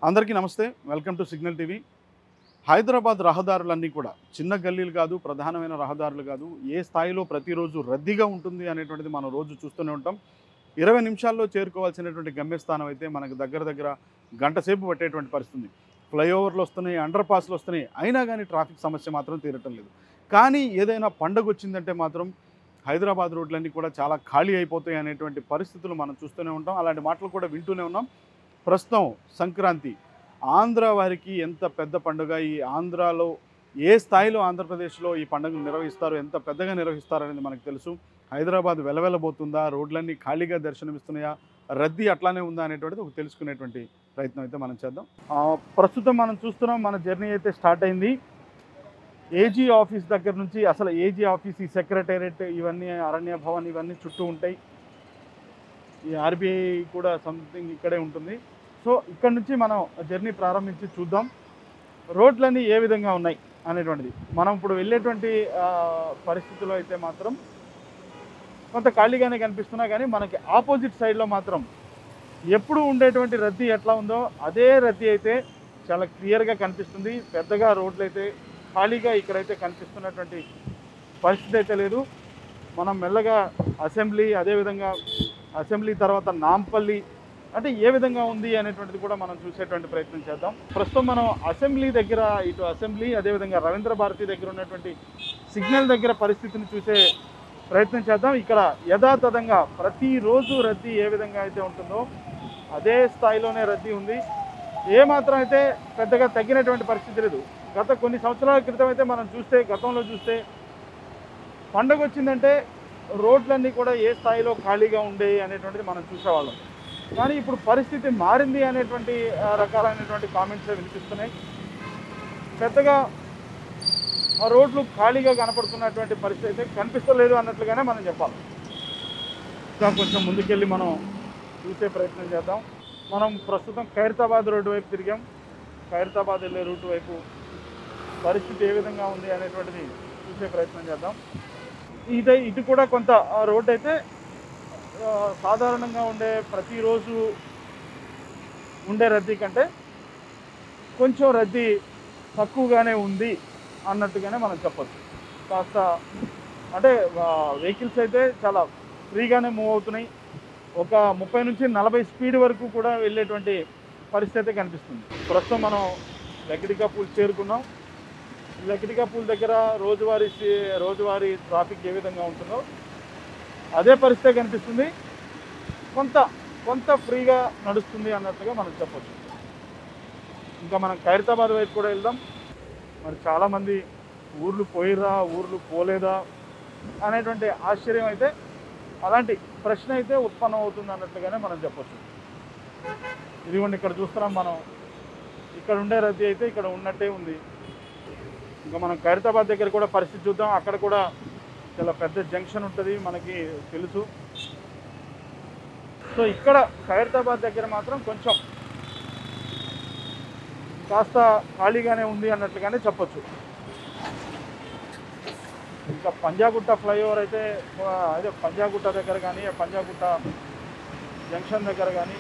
అందరికీ నమస్తే. Welcome to signal TV. Hyderabad రహదారులన్నీ కూడా చిన్న గల్లీలు కాదు, ప్రధానమైన రహదారులు కాదు, ఏ స్థాయిలో ప్రతిరోజు రద్దీగా ఉంటుంది అనేటువంటిది మనం రోజు చూస్తూనే ఉంటాం. 20 నిమిషాల్లో చేరుకోవాల్సినటువంటి గమ్యస్థానం అయితే మనకు దగ్గర దగ్గర గంట సేపు పట్టేటువంటి పరిస్థితి. ఫ్లైఓవర్లు వస్తున్నాయి, అండర్ పాస్లు వస్తున్నాయి, అయినా కానీ ట్రాఫిక్ సమస్య మాత్రం తీరటం లేదు. కానీ ఏదైనా పండగ వచ్చిందంటే మాత్రం హైదరాబాద్ రోడ్లన్నీ కూడా చాలా ఖాళీ అయిపోతాయి అనేటువంటి పరిస్థితులు మనం చూస్తూనే ఉంటాం. అలాంటి మాటలు కూడా వింటూనే ఉన్నాం. ప్రస్తుతం సంక్రాంతి ఆంధ్ర వారికి ఎంత పెద్ద పండుగ. ఈ ఆంధ్రాలో ఏ స్థాయిలో ఆంధ్రప్రదేశ్లో ఈ పండుగను నిర్వహిస్తారు, ఎంత పెద్దగా నిర్వహిస్తారనేది మనకు తెలుసు. హైదరాబాద్ వెలవెలబోతుందా, రోడ్లన్నీ ఖాళీగా దర్శనమిస్తున్నాయా, రద్దీ అట్లానే ఉందా అనేటువంటిది ఒక తెలుసుకునేటువంటి ప్రయత్నం అయితే మనం చేద్దాం. ప్రస్తుతం మనం చూస్తున్నాం, మన జర్నీ అయితే స్టార్ట్ అయింది. ఏజీ ఆఫీస్ దగ్గర నుంచి, అసలు ఏజీ ఆఫీస్, ఈ సెక్రటేరియట్, ఇవన్నీ అరణ్య భవన్ ఇవన్నీ చుట్టూ ఉంటాయి. ఈ ఆర్బీఐ కూడా సంథింగ్ ఇక్కడే ఉంటుంది. సో ఇక్కడ నుంచి మనం జర్నీ ప్రారంభించి చూద్దాం రోడ్లన్నీ ఏ విధంగా ఉన్నాయి అనేటువంటిది. మనం ఇప్పుడు వెళ్ళేటువంటి పరిస్థితుల్లో అయితే మాత్రం కొంత ఖాళీగానే కనిపిస్తున్నా, కానీ మనకి ఆపోజిట్ సైడ్లో మాత్రం ఎప్పుడు ఉండేటువంటి రద్దీ ఎట్లా ఉందో అదే రద్దీ అయితే చాలా క్లియర్గా కనిపిస్తుంది. పెద్దగా రోడ్లు అయితే ఖాళీగా ఇక్కడైతే కనిపిస్తున్నటువంటి పరిస్థితి అయితే లేదు. మనం మెల్లగా అసెంబ్లీ, అదేవిధంగా అసెంబ్లీ తర్వాత నాంపల్లి అంటే ఏ విధంగా ఉంది అనేటువంటిది కూడా మనం చూసేటువంటి ప్రయత్నం చేద్దాం. ప్రస్తుతం మనం అసెంబ్లీ దగ్గర, ఇటు అసెంబ్లీ అదేవిధంగా రవీంద్ర భారతి దగ్గర ఉన్నటువంటి సిగ్నల్ దగ్గర పరిస్థితిని చూసే ప్రయత్నం చేద్దాం. ఇక్కడ యథాతథంగా ప్రతిరోజు రద్దీ ఏ విధంగా అయితే ఉంటుందో అదే స్థాయిలోనే రద్దీ ఉంది. ఏమాత్రం అయితే పెద్దగా తగ్గినటువంటి పరిస్థితి లేదు. గత కొన్ని సంవత్సరాల క్రితం అయితే మనం చూస్తే, గతంలో చూస్తే పండుగ వచ్చిందంటే రోడ్లన్నీ కూడా ఏ స్థాయిలో ఖాళీగా ఉండేవి అనేటువంటిది మనం చూసేవాళ్ళం. కానీ ఇప్పుడు పరిస్థితి మారింది అనేటువంటి రకాలైనటువంటి కామెంట్స్ వినిపిస్తున్నాయి. పెద్దగా ఆ రోడ్లు ఖాళీగా కనపడుతున్నటువంటి పరిస్థితి అయితే కనిపిస్తలేదు అన్నట్లుగానే మనం చెప్పాలి. ఇంకా కొంచెం ముందుకెళ్ళి మనం చూసే ప్రయత్నం చేద్దాం. మనం ప్రస్తుతం ఖైరతాబాద్ రోడ్డు వైపు తిరిగాం. ఖైరతాబాద్ వెళ్ళే రూట్ వైపు పరిస్థితి ఏ విధంగా ఉంది అనేటువంటిది చూసే ప్రయత్నం చేద్దాం. ఇటు కూడా కొంత రోడ్ అయితే సాధారణంగా ఉండే ప్రతిరోజు ఉండే రద్దీ కంటే కొంచెం రద్దీ తక్కువగానే ఉంది అన్నట్టుగానే మనం చెప్పచ్చు. కాస్త అంటే వెహికల్స్ అయితే చాలా ఫ్రీగానే మూవ్ అవుతున్నాయి. ఒక 30 నుంచి 40 స్పీడ్ వరకు కూడా వెళ్ళేటువంటి పరిస్థితి అయితే కనిపిస్తుంది. ప్రస్తుతం మనం లక్డికా పూల్ చేరుకున్నాం. లక్డికా పూల్ దగ్గర రోజువారీ ట్రాఫిక్ ఏ విధంగా ఉంటుందో అదే పరిస్థితి కనిపిస్తుంది. కొంత ఫ్రీగా నడుస్తుంది అన్నట్లుగా మనం చెప్పచ్చు. ఇంకా మనం ఖైరతాబాద్ వైపు కూడా వెళ్దాం. మరి చాలామంది ఊర్లు పోయిరా, ఊర్లు పోలేదా అనేటువంటి ఆశ్చర్యం అయితే, అలాంటి ప్రశ్న అయితే ఉత్పన్నం అవుతుంది అన్నట్లుగానే మనం చెప్పచ్చు. ఇదిగోండి ఇక్కడ చూస్తున్నాం మనం, ఇక్కడ ఉండే రద్దీ అయితే ఇక్కడ ఉన్నట్టే ఉంది. ఇంకా మనం ఖైరతాబాద్ దగ్గర కూడా పరిస్థితి చూద్దాం. అక్కడ కూడా చాలా పెద్ద జంక్షన్ ఉంటుంది, మనకి తెలుసు. సో ఇక్కడ ఖైరతాబాద్ దగ్గర మాత్రం కొంచెం కాస్త ఖాళీగానే ఉంది అన్నట్లుగానే చెప్పచ్చు. ఇంకా పంజాగుట్ట ఫ్లైఓవర్ అయితే, అదే పంజాగుట్ట దగ్గర కానీ, పంజాగుట్ట జంక్షన్ దగ్గర కానీ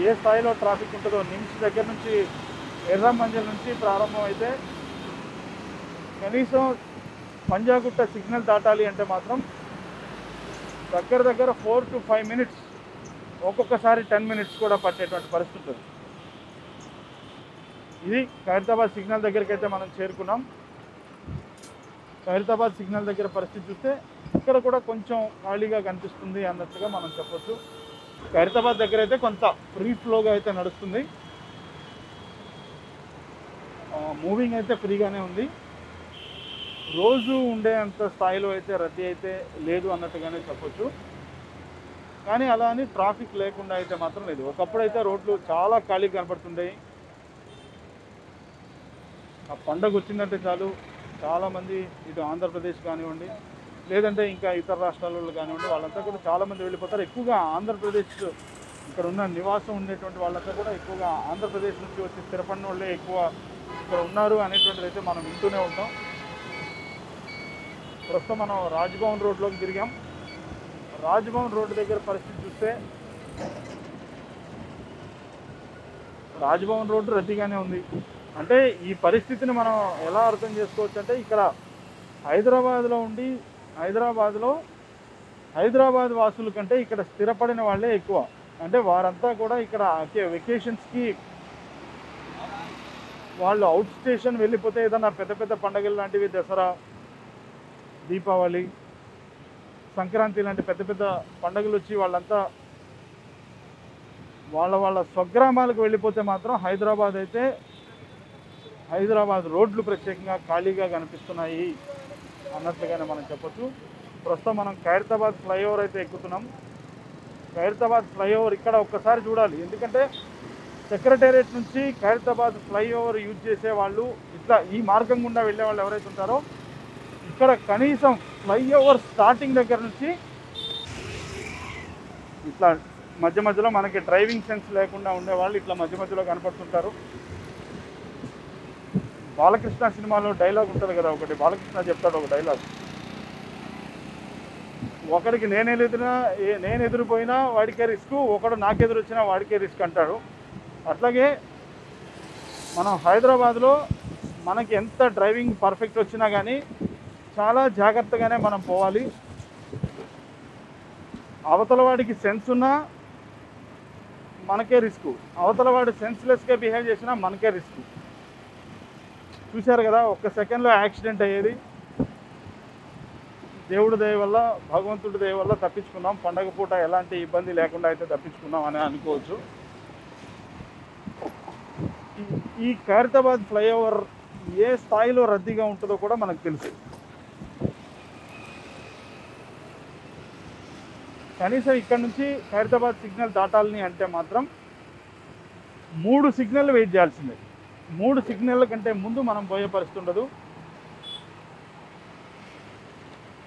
ఏ స్థాయిలో ట్రాఫిక్ ఉంటుందో, నిమ్స్ దగ్గర నుంచి, ఎర్రమంజల్ నుంచి ప్రారంభం అయితే కనీసం పంజాగుట్ట సిగ్నల్ దాటాలి అంటే మాత్రం దగ్గర 4 to 5 మినిట్స్, ఒక్కొక్కసారి 10 మినిట్స్ కూడా పట్టేటువంటి పరిస్థితి ఉంటుంది. ఇది ఖైరతాబాద్ సిగ్నల్ దగ్గరికి అయితే మనం చేరుకున్నాం. ఖైరతాబాద్ సిగ్నల్ దగ్గర పరిస్థితి చూస్తే ఇక్కడ కూడా కొంచెం ఖాళీగా కనిపిస్తుంది అన్నట్టుగా మనం చెప్పొచ్చు. ఖైరతాబాద్ దగ్గర అయితే కొంత ఫ్రీ ఫ్లోగా అయితే నడుస్తుంది. మూవింగ్ అయితే ఫ్రీగానే ఉంది. రోజు ఉండే అంత స్థాయిలో అయితే రద్దీ అయితే లేదు అన్నట్టుగానే చెప్పొచ్చు. కానీ అలా అని ట్రాఫిక్ లేకుండా అయితే మాత్రం లేదు. ఒకప్పుడైతే రోడ్లు చాలా ఖాళీ కనపడుతుంటాయి. ఆ పండగ వచ్చిందంటే చాలు, చాలామంది ఇటు ఆంధ్రప్రదేశ్ కానివ్వండి, లేదంటే ఇంకా ఇతర రాష్ట్రాలలో కానివ్వండి, వాళ్ళంతా కూడా చాలామంది వెళ్ళిపోతారు. ఎక్కువగా ఆంధ్రప్రదేశ్, ఇక్కడ ఉన్న నివాసం ఉండేటువంటి వాళ్ళంతా కూడా ఎక్కువగా ఆంధ్రప్రదేశ్ నుంచి వచ్చి స్థిరపడిన వాళ్ళే ఎక్కువ ఇక్కడ ఉన్నారు అనేటువంటిది అయితే మనం వింటూనే ఉంటాం. ప్రస్తుతం మనం రాజ్భవన్ రోడ్లోకి తిరిగాం. రాజ్భవన్ రోడ్డు దగ్గర పరిస్థితి చూస్తే రాజ్భవన్ రోడ్డు రద్దీగానే ఉంది. అంటే ఈ పరిస్థితిని మనం ఎలా అర్థం చేసుకోవచ్చు అంటే, ఇక్కడ హైదరాబాద్లో ఉండి హైదరాబాద్ వాసుల కంటే ఇక్కడ స్థిరపడిన వాళ్ళే ఎక్కువ. అంటే వారంతా కూడా ఇక్కడ వెకేషన్స్కి వాళ్ళు అవుట్ స్టేషన్ వెళ్ళిపోతే ఏదన్నా పెద్ద పెద్ద పండుగలు లాంటివి, దసరా, దీపావళి, సంక్రాంతి లాంటి పెద్ద పెద్ద పండుగలు వచ్చి వాళ్ళంతా వాళ్ళ స్వగ్రామాలకు వెళ్ళిపోతే మాత్రం హైదరాబాద్ రోడ్లు ప్రత్యేకంగా ఖాళీగా కనిపిస్తున్నాయి అన్నట్లుగానే మనం చెప్పొచ్చు. ప్రస్తుతం మనం ఖైరతాబాద్ ఫ్లైఓవర్ అయితే ఎక్కుతున్నాం. ఖైరతాబాద్ ఫ్లైఓవర్ ఇక్కడ ఒక్కసారి చూడాలి, ఎందుకంటే సెక్రటేరియట్ నుంచి ఖైరతాబాద్ ఫ్లైఓవర్ యూజ్ చేసే వాళ్ళు, ఇట్లా ఈ మార్గం గుండా వెళ్ళే వాళ్ళు ఎవరైతే ఉంటారో, ఇక్కడ కనీసం ఫ్లైఓవర్ స్టార్టింగ్ దగ్గర నుంచి ఇట్లా మధ్య మధ్యలో మనకి డ్రైవింగ్ సెన్స్ లేకుండా ఉండేవాళ్ళు ఇట్లా మధ్య మధ్యలో కనపడుతుంటారు. బాలకృష్ణ సినిమాలో డైలాగ్ ఉంటుంది కదా, ఒకటి బాలకృష్ణ చెప్తాడు ఒక డైలాగ్, ఒకడికి నేను ఎదురుపోయినా వాడికే రిస్క్, ఒకడు నాకెదురు వచ్చినా వాడికే రిస్క్ అంటాడు. అట్లాగే మనం హైదరాబాద్లో మనకి ఎంత డ్రైవింగ్ పర్ఫెక్ట్ వచ్చినా కానీ చాలా జాగ్రత్తగానే మనం పోవాలి. అవతల వాడికి సెన్స్ ఉన్నా మనకే రిస్క్, అవతల వాడు సెన్స్లెస్గా బిహేవ్ చేసినా మనకే రిస్క్. చూశారు కదా, ఒక్క సెకండ్లో యాక్సిడెంట్ అయ్యేది. దేవుడి దయ వల్ల, భగవంతుడి దయ వల్ల తప్పించుకున్నాం. పండగ పూట ఎలాంటి ఇబ్బంది లేకుండా అయితే తప్పించుకున్నాం అని అనుకోవచ్చు. ఈ ఖైరతాబాద్ ఫ్లైఓవర్ ఏ స్థాయిలో రద్దీగా ఉంటుందో కూడా మనకు తెలుసు. కనీసం ఇక్కడ నుంచి ఖైరతాబాద్ సిగ్నల్ దాటాలని అంటే మాత్రం 3 సిగ్నల్ వెయిట్ చేయాల్సిందే. 3 సిగ్నల్ కంటే ముందు మనం పోయే పరిస్థితి ఉండదు.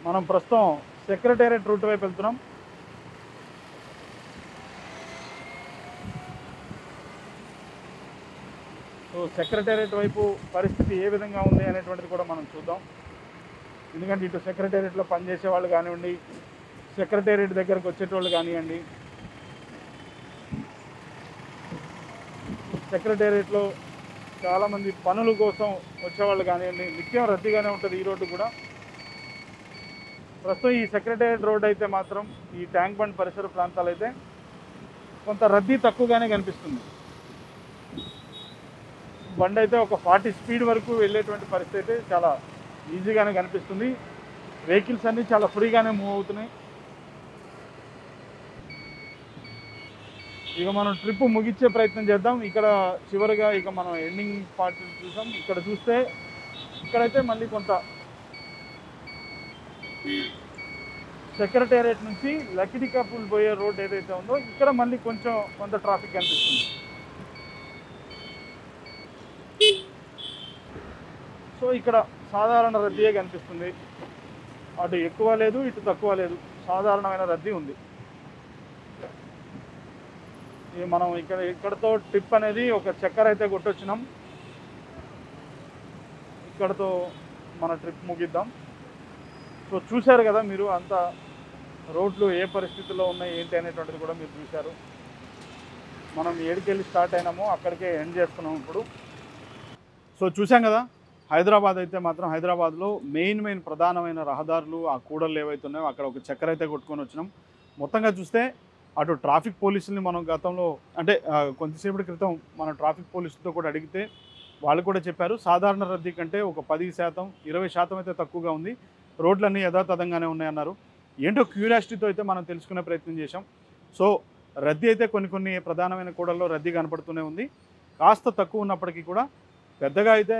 మనం ప్రస్తుతం సెక్రటేరియట్ రూట్ వైపు వెళ్తున్నాం. సో సెక్రటేరియట్ వైపు పరిస్థితి ఏ విధంగా ఉంది అనేటువంటిది కూడా మనం చూద్దాం. ఎందుకంటే ఇటు సెక్రటేరియట్లో పనిచేసే వాళ్ళు కానివ్వండి, సెక్రటేరియట్ దగ్గరకు వచ్చేటోళ్ళు కానివ్వండి, సెక్రటేరియట్లో చాలామంది పనుల కోసం వచ్చేవాళ్ళు కానివ్వండి, నిత్యం రద్దీగానే ఉంటుంది ఈ రోడ్డు కూడా. ప్రస్తుతం ఈ సెక్రటేరియట్ రోడ్ అయితే మాత్రం, ఈ ట్యాంక్ బండ్ పరిసర ప్రాంతాలు అయితే కొంత రద్దీ తక్కువగానే కనిపిస్తుంది. బండి అయితే ఒక 40 స్పీడ్ వరకు వెళ్ళేటువంటి పరిస్థితి అయితే చాలా ఈజీగానే కనిపిస్తుంది. వెహికల్స్ అన్నీ చాలా ఫ్రీగానే మూవ్ అవుతున్నాయి. ఇక మనం ట్రిప్ ముగించే ప్రయత్నం చేద్దాం. ఇక్కడ చివరిగా ఇక మనం ఎండింగ్ పార్ట్ చూసాం. ఇక్కడ చూస్తే ఇక్కడైతే మళ్ళీ కొంత సెక్రటేరియట్ నుంచి లకిడికాపుల్ పోయే రోడ్ ఏదైతే ఉందో ఇక్కడ మళ్ళీ కొంత ట్రాఫిక్ కనిపిస్తుంది. సో ఇక్కడ సాధారణ రద్దీయే కనిపిస్తుంది. అటు ఎక్కువ లేదు, ఇటు తక్కువ లేదు, సాధారణమైన రద్దీ ఉంది. మనం ఇక్కడతో ట్రిప్ అనేది ఒక చక్కర అయితే కొట్టొచ్చినాం. ఇక్కడతో మన ట్రిప్ ముగిద్దాం. సో చూశారు కదా మీరు, అంత రోడ్లు ఏ పరిస్థితుల్లో ఉన్నాయి ఏంటి అనేటువంటిది కూడా మీరు చూశారు. మనం ఏడికెళ్ళి స్టార్ట్ అయినామో అక్కడికే ఎండ్ చేస్తున్నాం ఇప్పుడు. సో చూసాం కదా, హైదరాబాద్ అయితే మాత్రం హైదరాబాద్లో మెయిన్ ప్రధానమైన రహదారులు, ఆ కూడళ్ళు ఏవైతే ఉన్నాయో అక్కడ ఒక చక్కర అయితే కొట్టుకొని వచ్చినాం. మొత్తంగా చూస్తే అటు ట్రాఫిక్ పోలీసుల్ని మనం గతంలో అంటే కొంతసేపటి క్రితం మన ట్రాఫిక్ పోలీసులతో కూడా అడిగితే వాళ్ళు కూడా చెప్పారు, సాధారణ రద్దీ కంటే ఒక 10%, 20% అయితే తక్కువగా ఉంది, రోడ్లన్నీ యథాతథంగానే ఉన్నాయన్నారు. ఏంటో క్యూరియాసిటీతో అయితే మనం తెలుసుకునే ప్రయత్నం చేశాం. సో రద్దీ అయితే కొన్ని ప్రధానమైన కూడల్లో రద్దీ కనపడుతూనే ఉంది. కాస్త తక్కువ ఉన్నప్పటికీ కూడా పెద్దగా అయితే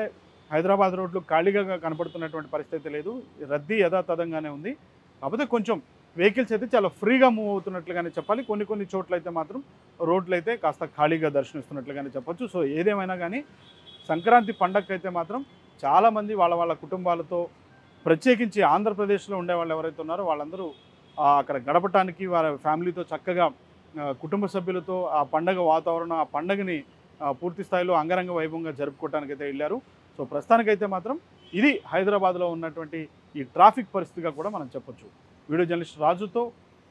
హైదరాబాద్ రోడ్లు ఖాళీగా కనపడుతున్నటువంటి పరిస్థితి లేదు. రద్దీ యథాతథంగానే ఉంది. కాకపోతే కొంచెం వెహికల్స్ అయితే చాలా ఫ్రీగా మూవ్ అవుతున్నట్లుగానే చెప్పాలి. కొన్ని చోట్ల అయితే మాత్రం రోడ్లు అయితే కాస్త ఖాళీగా దర్శనమిస్తున్నట్లుగానే చెప్పొచ్చు. సో ఏదేమైనా కానీ సంక్రాంతి పండగకి అయితే మాత్రం చాలామంది వాళ్ళ కుటుంబాలతో, ప్రత్యేకించి ఆంధ్రప్రదేశ్లో ఉండేవాళ్ళు ఎవరైతే ఉన్నారో వాళ్ళందరూ అక్కడ గడపటానికి వారి ఫ్యామిలీతో చక్కగా కుటుంబ సభ్యులతో ఆ పండగ వాతావరణం, ఆ పండగని పూర్తి స్థాయిలో అంగరంగ వైభవంగా జరుపుకోవడానికి అయితే వెళ్ళారు. సో ప్రస్తుతానికైతే మాత్రం ఇది హైదరాబాద్లో ఉన్నటువంటి ఈ ట్రాఫిక్ పరిస్థితిగా కూడా మనం చెప్పొచ్చు. వీడియో జర్నలిస్ట్ రాజుతో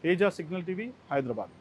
తేజ, సిగ్నల్ టీవీ, హైదరాబాద్.